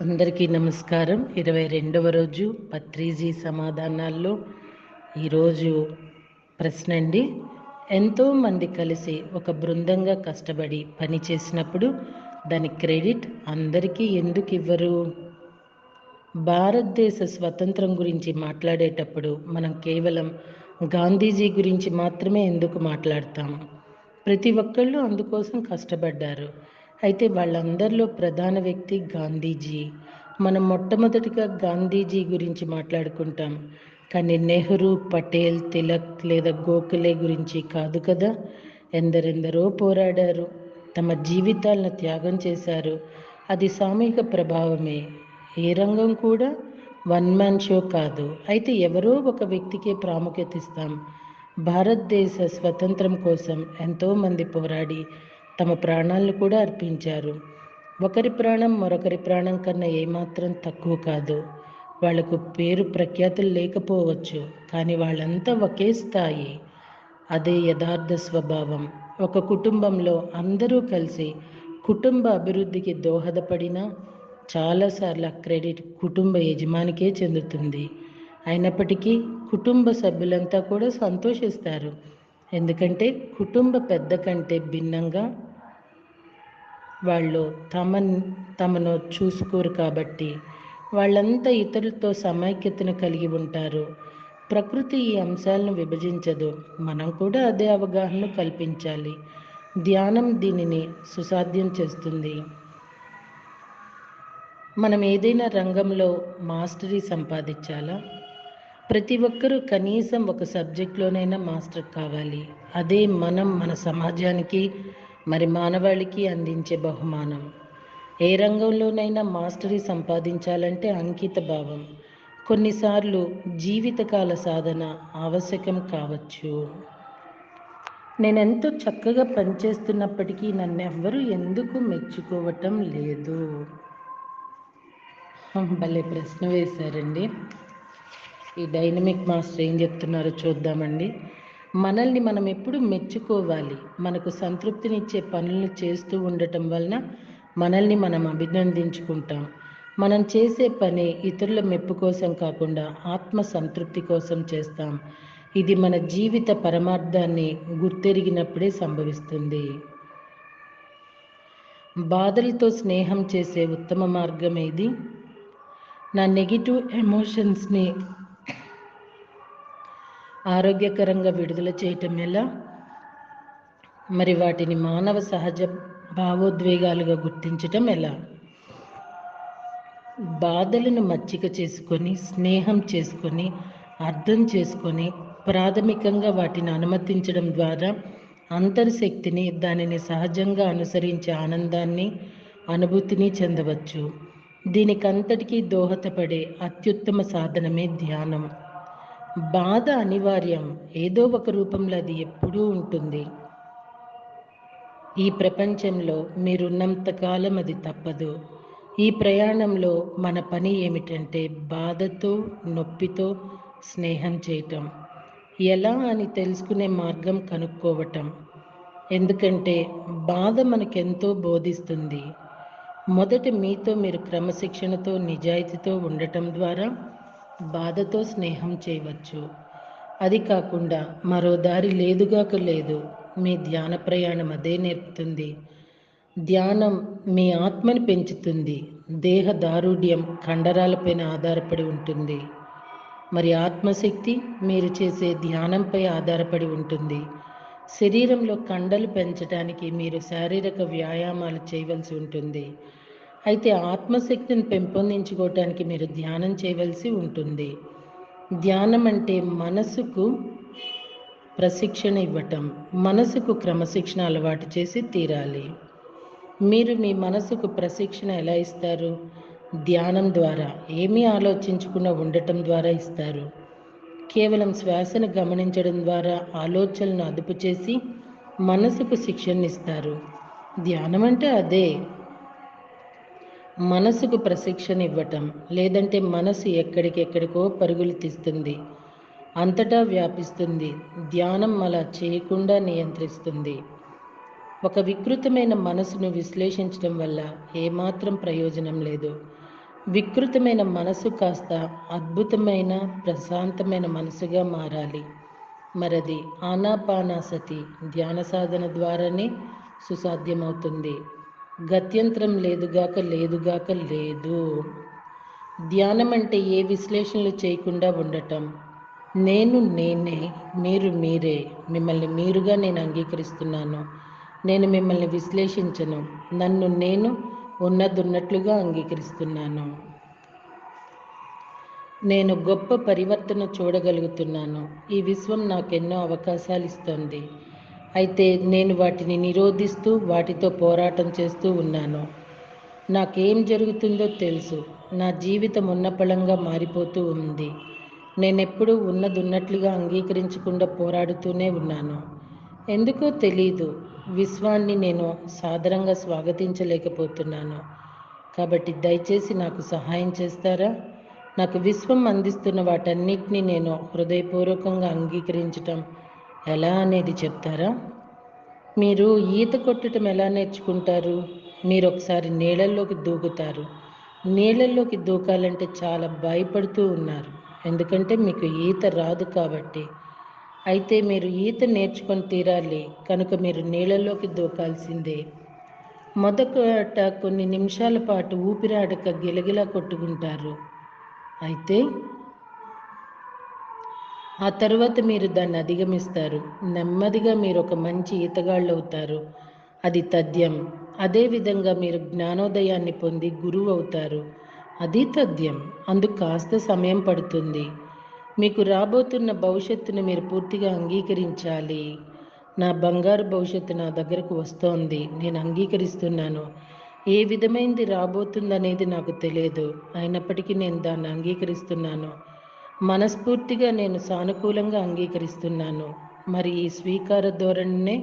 అందరికీ నమస్కారం. 22వ రోజు పత్రిజీ సమాధానాల్లో ఈరోజు ప్రశ్న అండి. ఎంతోమంది కలిసి ఒక బృందంగా కష్టపడి పని చేసినప్పుడు దాని క్రెడిట్ అందరికీ ఎందుకు ఇవ్వరు? భారతదేశ స్వతంత్రం గురించి మాట్లాడేటప్పుడు మనం కేవలం గాంధీజీ గురించి మాత్రమే ఎందుకు మాట్లాడతాం? ప్రతి ఒక్కళ్ళు అందుకోసం కష్టపడ్డారు. అయితే వాళ్ళందరిలో ప్రధాన వ్యక్తి గాంధీజీ. మనం మొట్టమొదటిగా గాంధీజీ గురించి మాట్లాడుకుంటాం, కానీ నెహ్రూ, పటేల్, తిలక్ లేదా గోఖలే గురించి కాదు కదా. ఎందరెందరో పోరాడారు, తమ జీవితాలను త్యాగం చేశారు. అది సామూహిక ప్రభావమే. ఏ రంగం కూడా వన్ మ్యాన్ షో కాదు. అయితే ఎవరో ఒక వ్యక్తికే ప్రాముఖ్యత ఇస్తాం. భారతదేశ స్వతంత్రం కోసం ఎంతోమంది పోరాడి తమ ప్రాణాలను కూడా అర్పించారు. ఒకరి ప్రాణం మరొకరి ప్రాణం కన్నా ఏమాత్రం తక్కువ కాదు. వాళ్లకు పేరు ప్రఖ్యాతులు లేకపోవచ్చు, కానీ వాళ్ళంతా ఒకే స్థాయి. అదే యథార్థ స్వభావం. ఒక కుటుంబంలో అందరూ కలిసి కుటుంబ అభివృద్ధికి దోహదపడినా చాలాసార్లు ఆ క్రెడిట్ కుటుంబ యజమానికే చెందుతుంది. అయినప్పటికీ కుటుంబ సభ్యులంతా కూడా సంతోషిస్తారు, ఎందుకంటే కుటుంబ పెద్ద కంటే భిన్నంగా వాళ్ళు తమను చూసుకోరు కాబట్టి. వాళ్ళంతా ఇతరులతో సమైక్యతను కలిగి ఉంటారు. ప్రకృతి ఈ అంశాలను విభజించదు. మనం కూడా అదే అవగాహనను కల్పించాలి. ధ్యానం దీనిని సుసాధ్యం చేస్తుంది. మనం ఏదైనా రంగంలో మాస్టరీ సంపాదించాలా? ప్రతి ఒక్కరూ కనీసం ఒక సబ్జెక్ట్లోనైనా మాస్టర్ కావాలి. అదే మనం మన సమాజానికి మరి మానవాళికి అందించే బహుమానం. ఏ రంగంలోనైనా మాస్టరీ సంపాదించాలంటే అంకిత భావం, కొన్నిసార్లు జీవితకాల సాధన ఆవశ్యకం కావచ్చు. నేనెంతో చక్కగా పనిచేస్తున్నప్పటికీ నన్నెవ్వరూ ఎందుకు మెచ్చుకోవటం లేదు? భలే ప్రశ్న వేశారండి. ఈ డైనమిక్ మాస్టర్ ఏం చెప్తున్నారో చూద్దామండి. మనల్ని మనం ఎప్పుడు మెచ్చుకోవాలి. మనకు సంతృప్తినిచ్చే పనులను చేస్తూ ఉండటం వలన మనల్ని మనం అభినందించుకుంటాం. మనం చేసే పని ఇతరుల మెప్పు కోసం కాకుండా ఆత్మ సంతృప్తి కోసం చేస్తాం. ఇది మన జీవిత పరమార్థాన్ని గుర్తెరిగినప్పుడే సంభవిస్తుంది. బాధలతో స్నేహం చేసే ఉత్తమ మార్గం ఏది? నా నెగిటివ్ ఎమోషన్స్ని ఆరోగ్యకరంగా విడుదల చేయటం ఎలా? మరి వాటిని మానవ సహజ భావోద్వేగాలుగా గుర్తించటం ఎలా? బాధలను మచ్చిక చేసుకొని, స్నేహం చేసుకొని, అర్థం చేసుకొని, ప్రాథమికంగా వాటిని అనుమతించడం ద్వారా అంతర్శక్తిని, దానిని సహజంగా అనుసరించే ఆనందాన్ని, అనుభూతిని చెందవచ్చు. దీనికంతటికీ దోహదపడే అత్యుత్తమ సాధనమే ధ్యానం. బాధ అనివార్యం, ఏదో ఒక రూపంలో అది ఎప్పుడూ ఉంటుంది. ఈ ప్రపంచంలో మీరున్నంతకాలం అది తప్పదు. ఈ ప్రయాణంలో మన పని ఏమిటంటే బాధతో, నొప్పితో స్నేహం చేయటం. ఎలా అని తెలుసుకునే మార్గం కనుక్కోవటం. ఎందుకంటే బాధ మనకెంతో బోధిస్తుంది. మొదట మీతో మీరు క్రమశిక్షణతో, నిజాయితీతో ఉండటం ద్వారా బాధతో స్నేహం చేయవచ్చు. అది కాకుండా మరో దారి లేదుగాక లేదు. మీ ధ్యాన ప్రయాణం అదే నేర్పుతుంది. ధ్యానం మీ ఆత్మని పెంచుతుంది. దేహ దారుఢ్యం కండరాలపైన ఆధారపడి ఉంటుంది. మరి ఆత్మశక్తి మీరు చేసే ధ్యానంపై ఆధారపడి ఉంటుంది. శరీరంలో కండలు పెంచడానికి మీరు శారీరక వ్యాయామాలు చేయవలసి ఉంటుంది. అయితే ఆత్మశక్తిని పెంపొందించుకోవటానికి మీరు ధ్యానం చేయవలసి ఉంటుంది. ధ్యానం అంటే మనసుకు ప్రశిక్షణ ఇవ్వటం. మనసుకు క్రమశిక్షణ అలవాటు చేసి తీరాలి. మీరు మీ మనసుకు ప్రశిక్షణ ఎలా ఇస్తారు? ధ్యానం ద్వారా. ఏమీ ఆలోచించకుండా ఉండటం ద్వారా ఇస్తారు. కేవలం శ్వాసను గమనించడం ద్వారా ఆలోచనలను అదుపు చేసి మనసుకు శిక్షణనిస్తారు. ధ్యానం అంటే అదే. మనసుకు ప్రశిక్షణ ఇవ్వటం. లేదంటే మనసు ఎక్కడికెక్కడికో పరుగులు తీస్తుంది, అంతటా వ్యాపిస్తుంది. ధ్యానం అలా చేయకుండా నియంత్రిస్తుంది. ఒక వికృతమైన మనసును విశ్లేషించడం వల్ల ఏమాత్రం ప్రయోజనం లేదు. వికృతమైన మనసు కాస్త అద్భుతమైన ప్రశాంతమైన మనసుగా మారాలి. మరది ఆనాపానాసతి ధ్యాన సాధన ద్వారానే సుసాధ్యమవుతుంది. గత్యంతరం లేదుగాక లేదుగాక లేదు. ధ్యానం అంటే ఏ విశ్లేషణలు చేయకుండా ఉండటం. నేను నేనే, మీరు మీరే. మిమ్మల్ని మీరుగా నేను అంగీకరిస్తున్నాను. నేను మిమ్మల్ని విశ్లేషించను. నన్ను నేను ఉన్నదున్నట్లుగా అంగీకరిస్తున్నాను. నేను గొప్ప పరివర్తన చూడగలుగుతున్నాను. ఈ విశ్వం నాకెన్నో అవకాశాలు ఇస్తోంది. అయితే నేను వాటిని నిరోధిస్తూ వాటితో పోరాటం చేస్తూ ఉన్నాను. నాకేం జరుగుతుందో తెలుసు. నా జీవితం ఉన్నపళంగా మారిపోతూ ఉంది. నేనెప్పుడూ ఉన్నదున్నట్లుగా అంగీకరించకుండా పోరాడుతూనే ఉన్నాను. ఎందుకో తెలీదు. విశ్వాన్ని నేను సాదరంగా స్వాగతించలేకపోతున్నాను. కాబట్టి దయచేసి నాకు సహాయం చేస్తారా? నాకు విశ్వం అందిస్తున్న వాటన్నిటినీ నేను హృదయపూర్వకంగా అంగీకరించటం ఎలా అనేది చెప్తారా? మీరు ఈత కొట్టడం ఎలా నేర్చుకుంటారు? మీరు ఒకసారి నీళ్ళల్లోకి దూకుతారు. నీళ్ళల్లోకి దూకాలంటే చాలా భయపడుతూ ఉన్నారు. ఎందుకంటే మీకు ఈత రాదు కాబట్టి. అయితే మీరు ఈత నేర్చుకొని తీరాలి కనుక మీరు నీళ్ళల్లోకి దూకాల్సిందే. మొదట కొన్ని నిమిషాల పాటు ఊపిరాడక గిలగిలా కొట్టుకుంటారు. అయితే ఆ తర్వాత మీరు దాన్ని అధిగమిస్తారు. నెమ్మదిగా మీరు ఒక మంచి ఈతగాళ్ళు అవుతారు. అది తథ్యం. అదేవిధంగా మీరు జ్ఞానోదయాన్ని పొంది గురువు అవుతారు. అది తథ్యం. అందుకు కాస్త సమయం పడుతుంది. మీకు రాబోతున్న భవిష్యత్తును మీరు పూర్తిగా అంగీకరించాలి. నా బంగారు భవిష్యత్తు నా దగ్గరకు వస్తోంది. నేను అంగీకరిస్తున్నాను. ఏ విధమైనది రాబోతుందనేది నాకు తెలియదు. అయినప్పటికీ నేను దాన్ని అంగీకరిస్తున్నాను. మనస్ఫూర్తిగా నేను సానుకూలంగా అంగీకరిస్తున్నాను. మరి ఈ స్వీకార ధోరణినే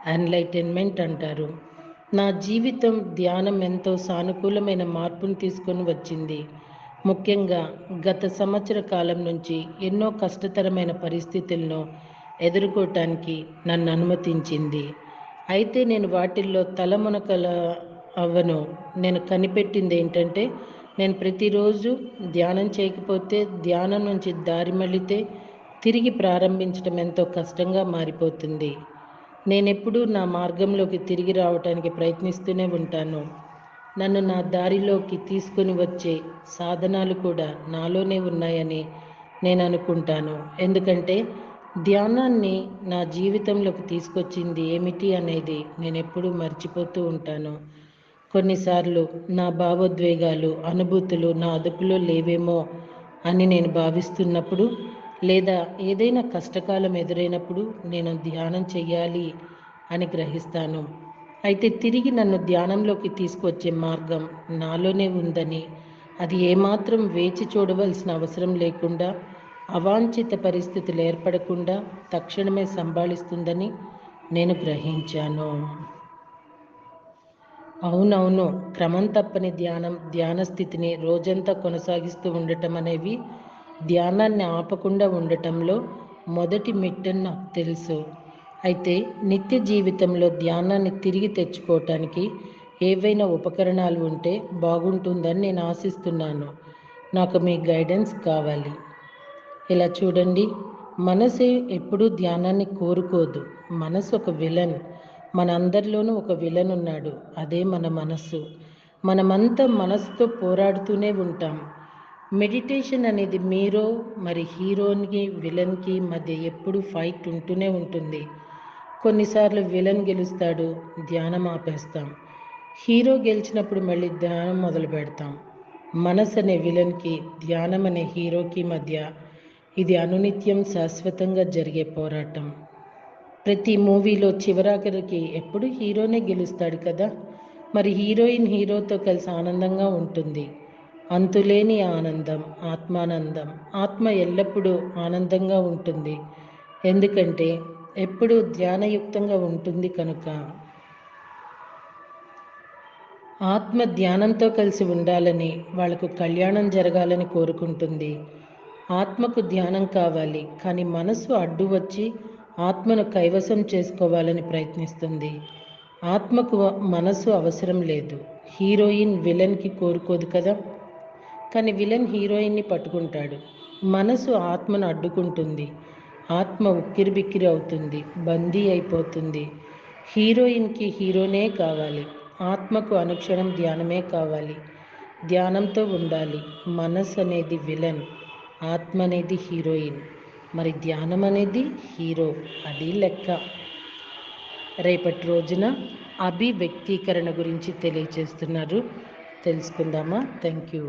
ఎన్లైటన్మెంట్ అంటారు. నా జీవితం ధ్యానం ఎంతో సానుకూలమైన మార్పును తీసుకొని వచ్చింది. ముఖ్యంగా గత సంవత్సర కాలం నుంచి ఎన్నో కష్టతరమైన పరిస్థితులను ఎదుర్కోవటానికి నన్ను అనుమతించింది. అయితే నేను వాటిల్లో తలమునకల అవ్వను. నేను కనిపెట్టింది ఏంటంటే, నేను ప్రతిరోజు ధ్యానం చేయకపోతే, ధ్యానం నుంచి దారి మళ్ళితే తిరిగి ప్రారంభించడం ఎంతో కష్టంగా మారిపోతుంది. నేనెప్పుడూ నా మార్గంలోకి తిరిగి రావటానికి ప్రయత్నిస్తూనే ఉంటాను. నన్ను నా దారిలోకి తీసుకొని వచ్చే సాధనాలు కూడా నాలోనే ఉన్నాయని నేను అనుకుంటాను. ఎందుకంటే ధ్యానాన్ని నా జీవితంలోకి తీసుకొచ్చింది ఏమిటి అనేది నేను ఎప్పుడూ మర్చిపోతూ ఉంటాను. కొన్నిసార్లు నా భావోద్వేగాలు, అనుభూతులు నా అదుపులో లేవేమో అని నేను భావిస్తున్నప్పుడు, లేదా ఏదైనా కష్టకాలం ఎదురైనప్పుడు నేను ధ్యానం చెయ్యాలి అని గ్రహిస్తాను. అయితే తిరిగి నన్ను ధ్యానంలోకి తీసుకొచ్చే మార్గం నాలోనే ఉందని, అది ఏమాత్రం వేచి చూడవలసిన అవసరం లేకుండా, అవాంఛిత పరిస్థితులు ఏర్పడకుండా తక్షణమే సంభాళిస్తుందని నేను గ్రహించాను. అవునవును. క్రమం తప్పని ధ్యాన స్థితిని రోజంతా కొనసాగిస్తూ ఉండటం అనేవి ధ్యానాన్ని ఆపకుండా ఉండటంలో మొదటి మెట్టని నాకు తెలుసు. అయితే నిత్య జీవితంలో ధ్యానాన్ని తిరిగి తెచ్చుకోవటానికి ఏవైనా ఉపకరణాలు ఉంటే బాగుంటుందని నేను ఆశిస్తున్నాను. నాకు మీ గైడెన్స్ కావాలి. ఇలా చూడండి, మనసు ఎప్పుడూ ధ్యానాన్ని కోరుకోదు. మనసు ఒక విలన్. మనందరిలోనూ ఒక విలన్ ఉన్నాడు. అదే మన మనస్సు. మనమంతా మనసుతో పోరాడుతూనే ఉంటాం. మెడిటేషన్ అనేది మీరు మరి హీరోకి విలన్కి మధ్య ఎప్పుడు ఫైట్ ఉంటూనే ఉంటుంది. కొన్నిసార్లు విలన్ గెలుస్తాడు, ధ్యానం ఆపేస్తాం. హీరో గెలిచినప్పుడు మళ్ళీ ధ్యానం మొదలు పెడతాం. మనసు అనే విలన్కి, ధ్యానం అనే హీరోకి మధ్య ఇది అనునిత్యం శాశ్వతంగా జరిగే పోరాటం. ప్రతి మూవీలో చివరాఖరికి ఎప్పుడు హీరోనే గెలుస్తాడు కదా. మరి హీరోయిన్ హీరోతో కలిసి ఆనందంగా ఉంటుంది. అంతులేని ఆనందం, ఆత్మానందం. ఆత్మ ఎల్లప్పుడూ ఆనందంగా ఉంటుంది. ఎందుకంటే ఎప్పుడూ ధ్యానయుక్తంగా ఉంటుంది కనుక. ఆత్మ ధ్యానంతో కలిసి ఉండాలని, వాళ్లకు కళ్యాణం జరగాలని కోరుకుంటుంది. ఆత్మకు ధ్యానం కావాలి, కానీ మనసు అడ్డు వచ్చి ఆత్మను కైవసం చేసుకోవాలని ప్రయత్నిస్తుంది. ఆత్మకు మనసు అవసరం లేదు. హీరోయిన్ విలన్కి కోరుకోదు కదా. కానీ విలన్ హీరోయిన్ని పట్టుకుంటాడు. మనసు ఆత్మను అడ్డుకుంటుంది. ఆత్మ ఉక్కిరిబిక్కిరి అవుతుంది, బందీ అయిపోతుంది. హీరోయిన్కి హీరోనే కావాలి. ఆత్మకు అనుక్షణం ధ్యానమే కావాలి. ధ్యానంతో ఉండాలి. మనసు అనేది విలన్, ఆత్మ అనేది హీరోయిన్, మరి ధ్యానం అనేది హీరో. అది లెక్క. రేపటి రోజున అభివ్యక్తీకరణ గురించి తెలియచేస్తున్నారు. తెలుసుకుందామా? Thank you.